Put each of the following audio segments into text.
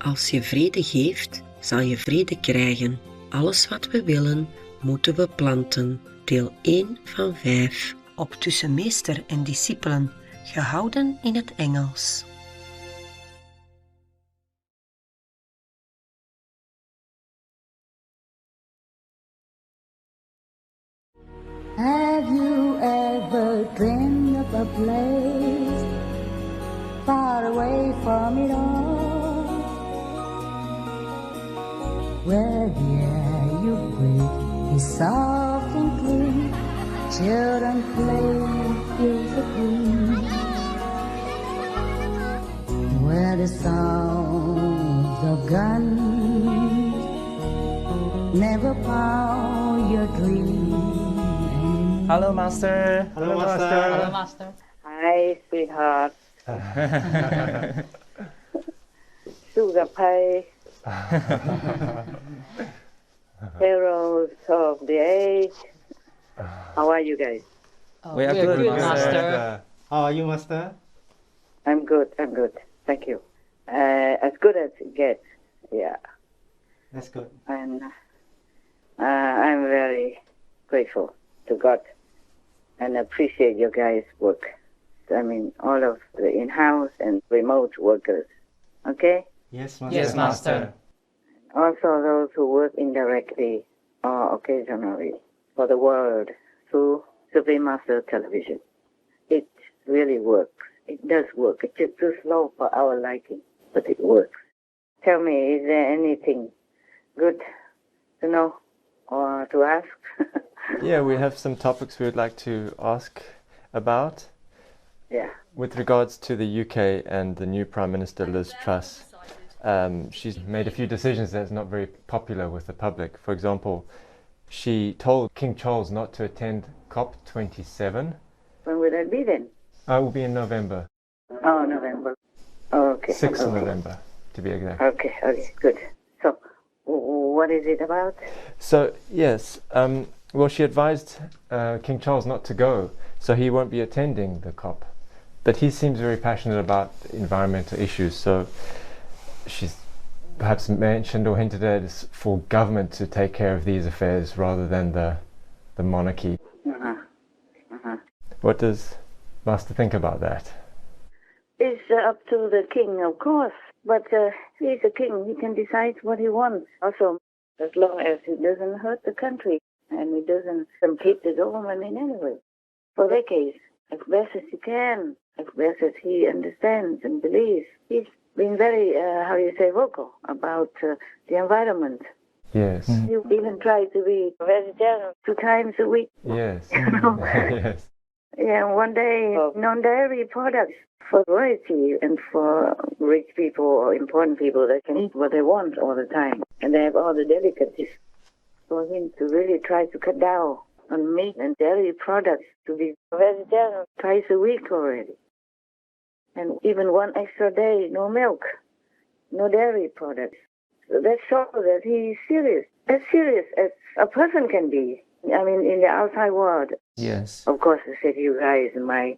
Als je vrede geeft, zal je vrede krijgen. Alles wat we willen, moeten we planten. Deel 1 van 5. Op tussen meester en discipelen, gehouden in het Engels. Have you ever dreamed of a place far away from it all, where the air you breathe is soft and clean, children play in fields of green, where the sounds of guns never pound your dreams? Hello, Master. Hello, Master. Hello, Master. Hi, sweetheart. Sugar pie. Heroes of the age. How are you guys? We are good, Master. How are you, Master? I'm good. Thank you. As good as it gets. Yeah. That's good. And I'm very grateful to God and appreciate your guys' work. I mean, all of the in-house and remote workers. Okay? Yes, Master. Yes, Master. Also those who work indirectly or occasionally for the world through Supreme Master Television. It really works. It does work. It's just too slow for our liking, but it works. Tell me, is there anything good to know or to ask? Yeah, we have some topics we would like to ask about. Yeah. With regards to the UK and the new Prime Minister Liz Truss, she's made a few decisions that's not very popular with the public. For example, she told King Charles not to attend COP27. When will that be then? It will be in November. Oh, November. Okay. 6th of okay. November, to be exact. Okay, good. So, what is it about? So, yes, well, she advised King Charles not to go, so he won't be attending the COP. But he seems very passionate about environmental issues, so she's perhaps mentioned or hinted at it's for government to take care of these affairs rather than the monarchy. What does Master think about that? It's up to the king, of course. But he's a king. He can decide what he wants. Also, as long as it doesn't hurt the country and it doesn't compete the government in any way. For decades, as best as he can, as best as he understands and believes, he's been very, vocal about the environment. Yes. He even tried to be vegetarian 2 times a week. Yes. You know? Yes. Yeah, one day, non-dairy products for royalty and for rich people or important people that can eat what they want all the time. And they have all the delicacies. For him to really try to cut down on meat and dairy products, to be vegetarian twice a week already. And even 1 extra day, no milk, no dairy products. So that shows that he's serious as a person can be. I mean, in the outside world. Yes. Of course, I said you guys, my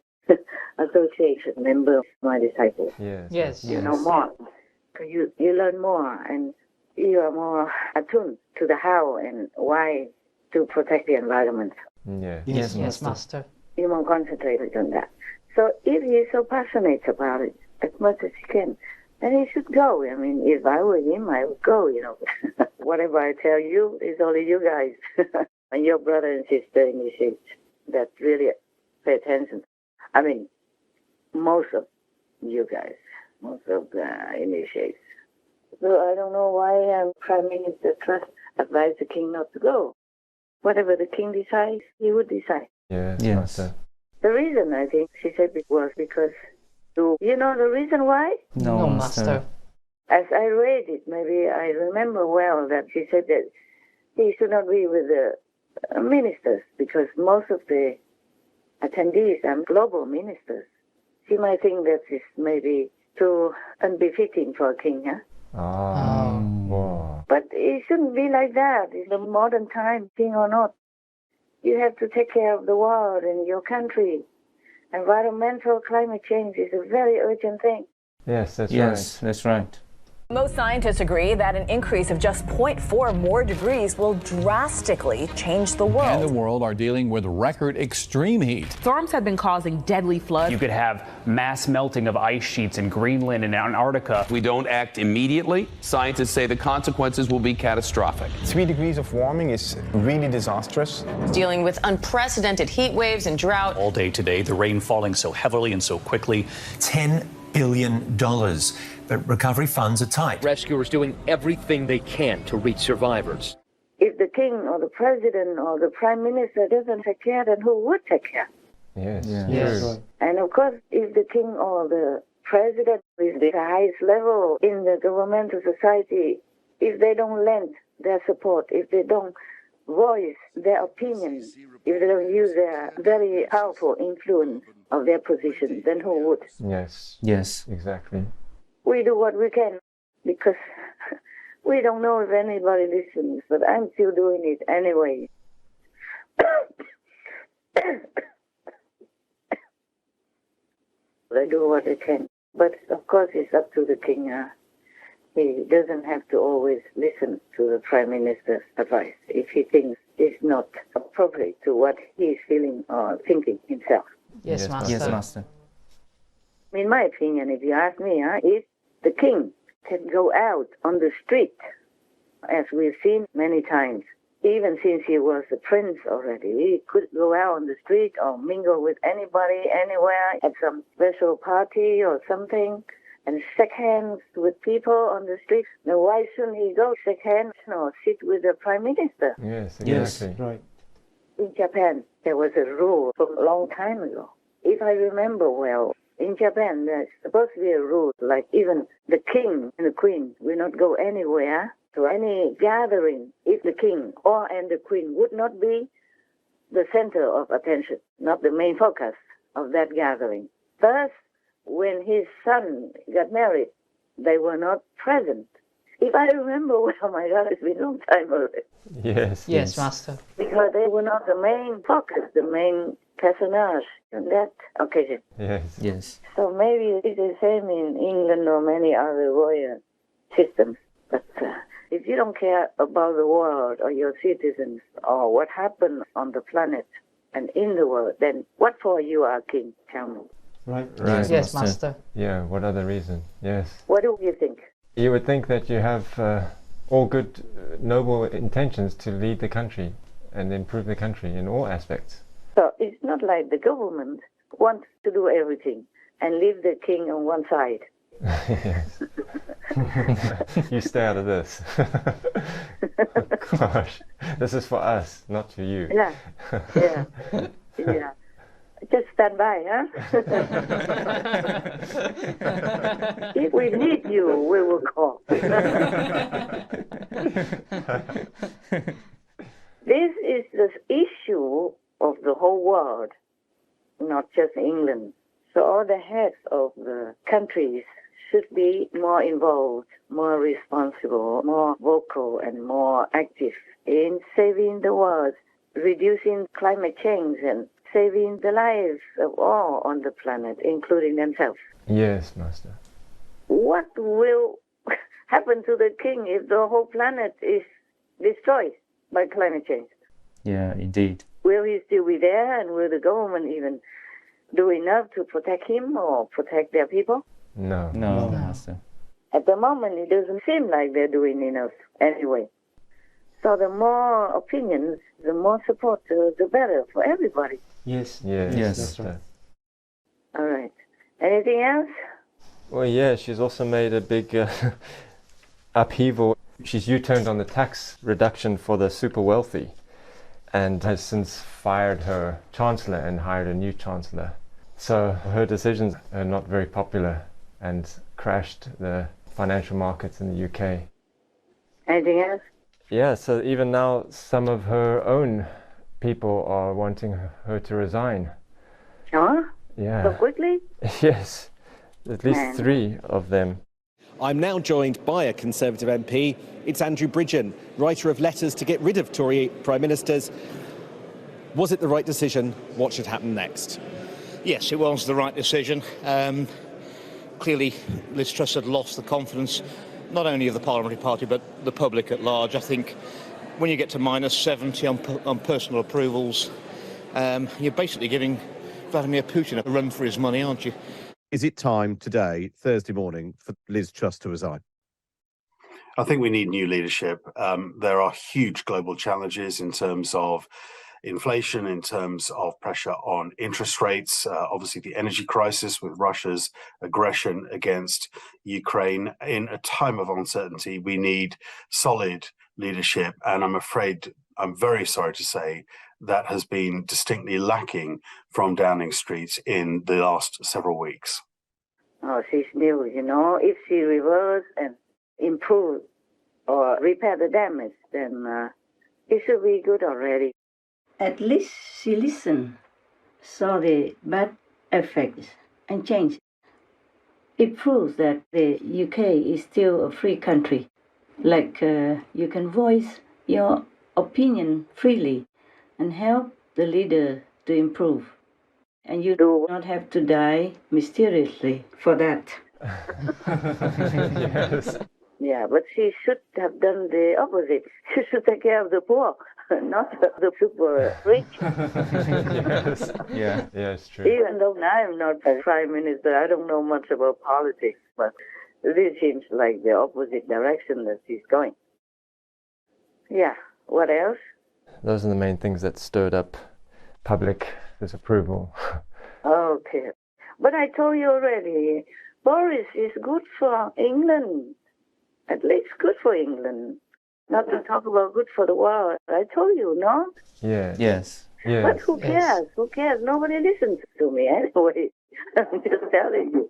association member, my disciples. Yes. You know more. Because you learn more and you are more attuned to the how and why to protect the environment. Yeah. Yes, Master. You're more concentrated on that. So if he's so passionate about it, as much as he can, then he should go. I mean, if I were him, I would go, you know. Whatever I tell you is only you guys. And your brother and sister initiates that really pay attention. I mean, most of you guys, most of the initiates. So I don't know why Prime Minister Truss advised the king not to go. Whatever the king decides, he would decide. Yes. Yes. Master. The reason, I think, she said it was because, you know the reason why? No, Master. As I read it, maybe I remember well that she said that he should not be with the ministers because most of the attendees are global ministers. She might think that is maybe too unbefitting for a king, huh? Wow. But it shouldn't be like that. In the modern time, king or not, you have to take care of the world and your country. Environmental climate change is a very urgent thing. Yes, that's right. Yes, that's right. Most scientists agree that an increase of just 0.4 more degrees will drastically change the world. And the world are dealing with record extreme heat. Storms have been causing deadly floods. You could have mass melting of ice sheets in Greenland and Antarctica. If we don't act immediately, scientists say the consequences will be catastrophic. 3 degrees of warming is really disastrous. Dealing with unprecedented heat waves and drought. All day today, the rain falling so heavily and so quickly. $10 billion. But recovery funds are tight. Rescuers doing everything they can to reach survivors. If the king or the president or the prime minister doesn't take care, then who would take care? Yes. Yes. And of course, if the king or the president is the highest level in the governmental society, if they don't lend their support, if they don't voice their opinion, if they don't use their very powerful influence of their position, then who would? Yes, exactly. We do what we can because we don't know if anybody listens, but I'm still doing it anyway. They do what they can. But of course it's up to the king. He doesn't have to always listen to the prime minister's advice if he thinks it's not appropriate to what he's feeling or thinking himself. Yes, Master. Yes, Master. In my opinion, if you ask me, if the king can go out on the street, as we've seen many times, even since he was a prince already, he could go out on the street or mingle with anybody, anywhere, at some special party or something, and shake hands with people on the street. Now, why shouldn't he go shake hands or sit with the prime minister? Yes, exactly. Yes, right. In Japan, there was a rule from a long time ago. If I remember well, in Japan, there's supposed to be a rule, like even the king and the queen will not go anywhere to any gathering if the king and the queen would not be the center of attention, not the main focus of that gathering. Thus, when his son got married, they were not present. If I remember well, my God, it's been a long time already. Yes, Master. Because they were not the main focus, the main personage on that occasion. Yes. So maybe it's the same in England or many other royal systems. But if you don't care about the world or your citizens or what happened on the planet and in the world, then what for you are king? Tell me. Right. Yes, Master. Yeah, what other reason? Yes. What do you think? You would think that you have all good, noble intentions to lead the country and improve the country in all aspects. So it's not like the government wants to do everything and leave the king on one side. Yes. You stay out of this. Gosh, this is for us, not for you. Yeah. Just stand by, huh? If we need you, we will call. This is the issue of the whole world, not just England. So all the heads of the countries should be more involved, more responsible, more vocal, and more active in saving the world, reducing climate change, and saving the lives of all on the planet, including themselves. Yes, Master. What will happen to the king if the whole planet is destroyed by climate change? Yeah, indeed. Will he still be there, and will the government even do enough to protect him or protect their people? No, Master. At the moment, it doesn't seem like they're doing enough anyway. So the more opinions, the more support, the better for everybody. Yes. That's right. All right. Anything else? Well, yeah, she's also made a big upheaval. She's U-turned on the tax reduction for the super wealthy and has since fired her chancellor and hired a new chancellor. So her decisions are not very popular and crashed the financial markets in the UK. Anything else? Yeah, so even now some of her own people are wanting her to resign. Huh? Yeah. So quickly? Yes, at least 3 of them. I'm now joined by a Conservative MP. It's Andrew Bridgen, writer of letters to get rid of Tory Prime Ministers. Was it the right decision? What should happen next? Yes, it was the right decision. Clearly, Liz Truss had lost the confidence not only of the parliamentary party but the public at large. I think when you get to minus 70 on personal approvals, you're basically giving Vladimir Putin a run for his money, aren't you? Is it time today, Thursday morning, for Liz Truss to resign? I think we need new leadership. There are huge global challenges in terms of inflation, in terms of pressure on interest rates, obviously the energy crisis with Russia's aggression against Ukraine. In a time of uncertainty, we need solid leadership, and I'm very sorry to say, that has been distinctly lacking from Downing Street in the last several weeks. Oh, she's new, you know. If she reverse and improve or repair the damage, then it should be good already. At least she listened, saw the bad effects, and changed. It proves that the UK is still a free country. Like you can voice your opinion freely and help the leader to improve. And you do not have to die mysteriously for that. Yes. Yeah, but she should have done the opposite. She should take care of the poor, not the super rich. Yes. Yeah, it's true. Even though I am not a prime minister, I don't know much about politics, but this seems like the opposite direction that she's going. Yeah, what else? Those are the main things that stirred up public disapproval. Okay. But I told you already, Boris is good for England. At least good for England. Not to talk about good for the world. I told you, no? Yeah. Yes. Yes. But who cares? Yes. Who cares? Nobody listens to me anyway. I'm just telling you.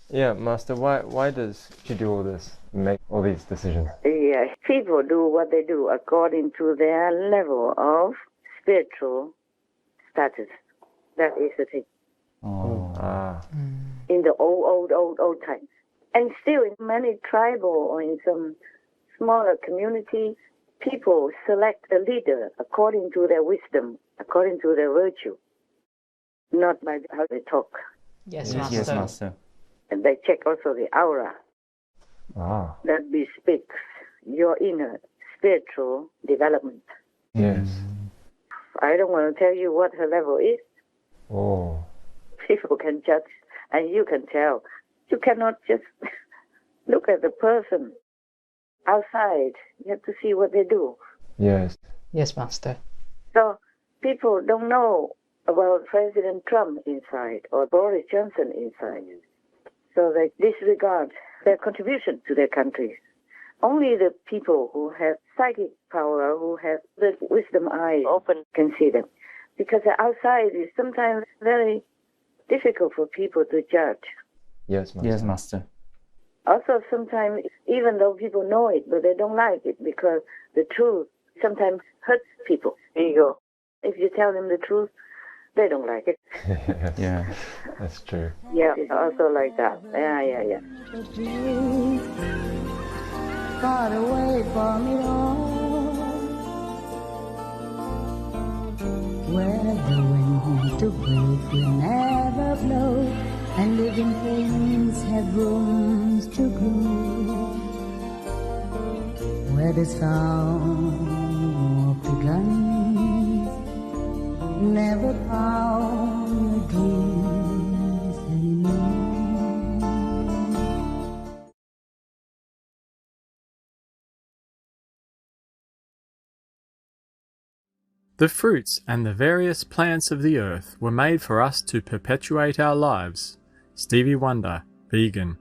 Yeah, Master, why does she do all this, make all these decisions? Yeah, people do what they do according to their level of spiritual status. That is the thing. Oh. In the old times. And still in many tribal or in some smaller community, people select a leader according to their wisdom, according to their virtue, not by how they talk. Yes, Master. Yes, Master. And they check also the aura. That bespeaks your inner spiritual development. Yes. I don't want to tell you what her level is. Oh. People can judge, and you can tell. You cannot just look at the person outside. You have to see what they do. Yes. Yes, Master. So people don't know about President Trump inside or Boris Johnson inside. So they disregard their contribution to their country. Only the people who have psychic power, who have the wisdom eye open, can see them. Because the outside is sometimes very difficult for people to judge. Yes, Master. Yes, Master. Also, sometimes, even though people know it, but they don't like it because the truth sometimes hurts people's ego. If you tell them the truth, they don't like it. Yes. Yeah. That's true. Yeah, it's also like that. Yeah. Far away from it all, where the wind to break will never blow, and living things have rooms to grow, where the sound of the guns never pound your dreams anymore. The fruits and the various plants of the earth were made for us to perpetuate our lives. Stevie Wonder, vegan.